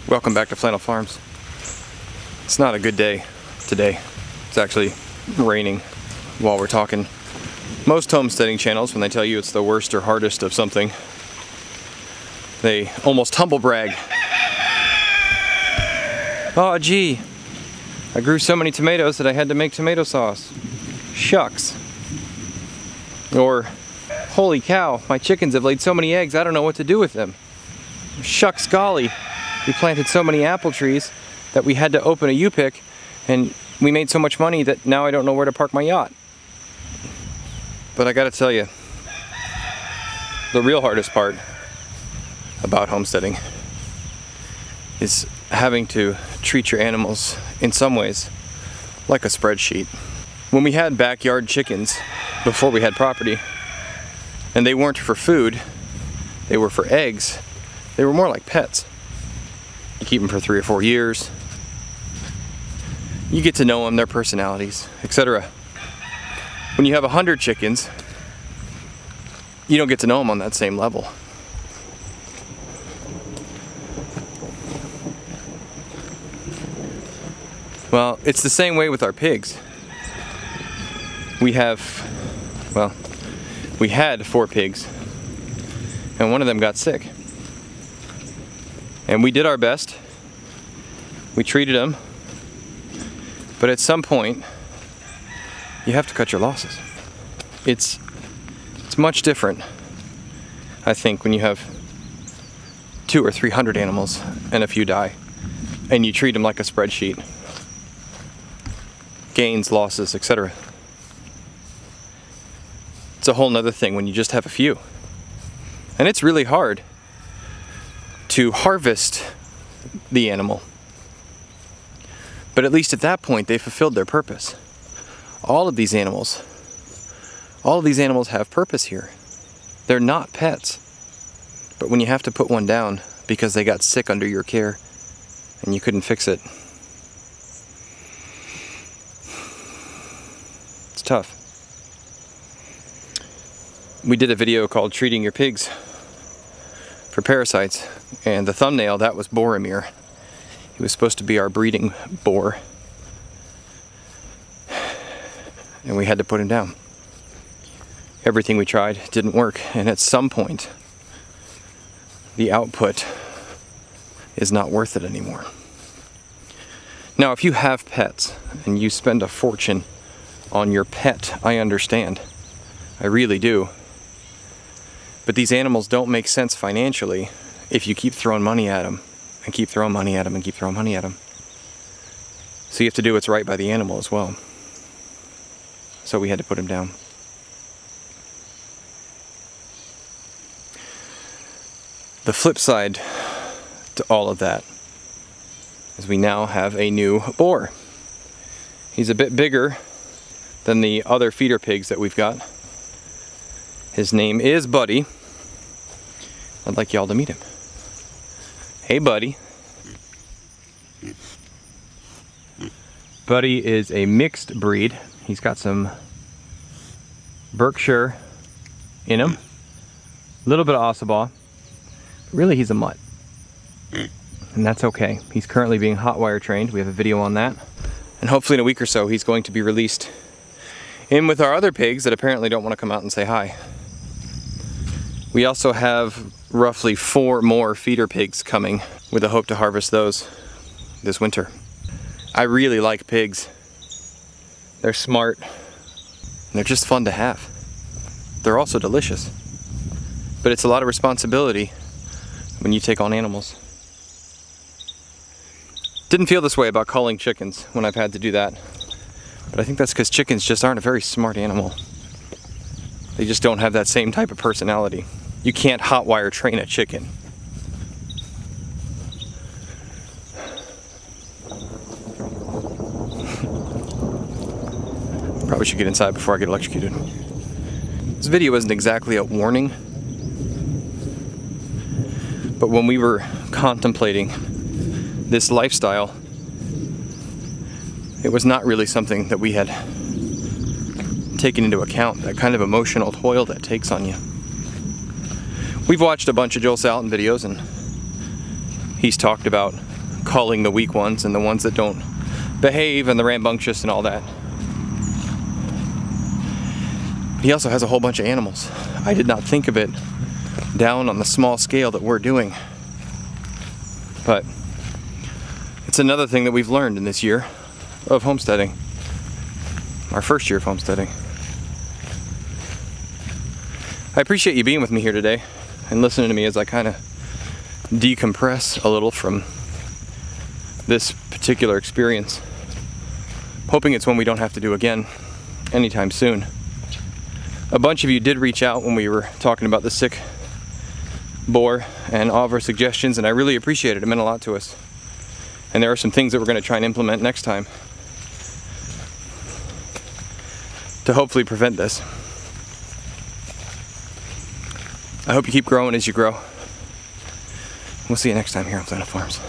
Welcome back to Flannel Farms. It's not a good day today. It's actually raining while we're talking. Most homesteading channels, when they tell you it's the worst or hardest of something, they almost humble brag. Oh gee, I grew so many tomatoes that I had to make tomato sauce. Shucks. Or, holy cow, my chickens have laid so many eggs, I don't know what to do with them. Shucks golly, we planted so many apple trees that we had to open a U-pick, and we made so much money that now I don't know where to park my yacht. But I gotta tell you, the real hardest part about homesteading is having to treat your animals in some ways like a spreadsheet. When we had backyard chickens before we had property, and they weren't for food, they were for eggs, they were more like pets. You keep them for 3 or 4 years, you get to know them, their personalities, etc. When you have 100 chickens, you don't get to know them on that same level. Well, it's the same way with our pigs. We had 4 pigs, and one of them got sick. And we did our best. We treated them. But at some point, you have to cut your losses. It's much different, I think, when you have 200 or 300 animals and a few die, and you treat them like a spreadsheet. Gains, losses, etc. It's a whole nother thing when you just have a few. And it's really hard to harvest the animal. But at least at that point, they fulfilled their purpose. All of these animals have purpose here. They're not pets. But when you have to put one down because they got sick under your care and you couldn't fix it, it's tough. We did a video called Treating Your Pigs for Parasites, and the thumbnail, that was Boromir. He was supposed to be our breeding boar, and we had to put him down. Everything we tried didn't work, and at some point the output is not worth it anymore. Now, if you have pets and you spend a fortune on your pet, I understand. I really do. But these animals don't make sense financially if you keep throwing money at them and keep throwing money at them and keep throwing money at them. So you have to do what's right by the animal as well. So we had to put him down. The flip side to all of that is we now have a new boar. He's a bit bigger than the other feeder pigs that we've got. His name is Buddy. I'd like y'all to meet him. Hey, Buddy. Buddy is a mixed breed. He's got some Berkshire in him. A little bit of Ossabaw. Really, he's a mutt. And that's okay. He's currently being hot wire trained. We have a video on that. And hopefully in a week or so, he's going to be released in with our other pigs that apparently don't want to come out and say hi. We also have roughly 4 more feeder pigs coming with a hope to harvest those this winter. I really like pigs. They're smart, and they're just fun to have. They're also delicious. But it's a lot of responsibility when you take on animals. Didn't feel this way about culling chickens when I've had to do that. But I think that's because chickens just aren't a very smart animal. They just don't have that same type of personality. You can't hot wire train a chicken. Probably should get inside before I get electrocuted. This video isn't exactly a warning, but when we were contemplating this lifestyle, it was not really something that we had taken into account, that kind of emotional toil that takes on you. We've watched a bunch of Joel Salatin videos, and he's talked about culling the weak ones and the ones that don't behave and the rambunctious and all that. He also has a whole bunch of animals. I did not think of it down on the small scale that we're doing. But it's another thing that we've learned in this year of homesteading. Our first year of homesteading. I appreciate you being with me here today and listening to me as I kind of decompress a little from this particular experience. Hoping it's one we don't have to do again anytime soon. A bunch of you did reach out when we were talking about the sick boar and offer suggestions, and I really appreciate it. It meant a lot to us. And there are some things that we're going to try and implement next time to hopefully prevent this. I hope you keep growing as you grow. We'll see you next time here on Planet Farms.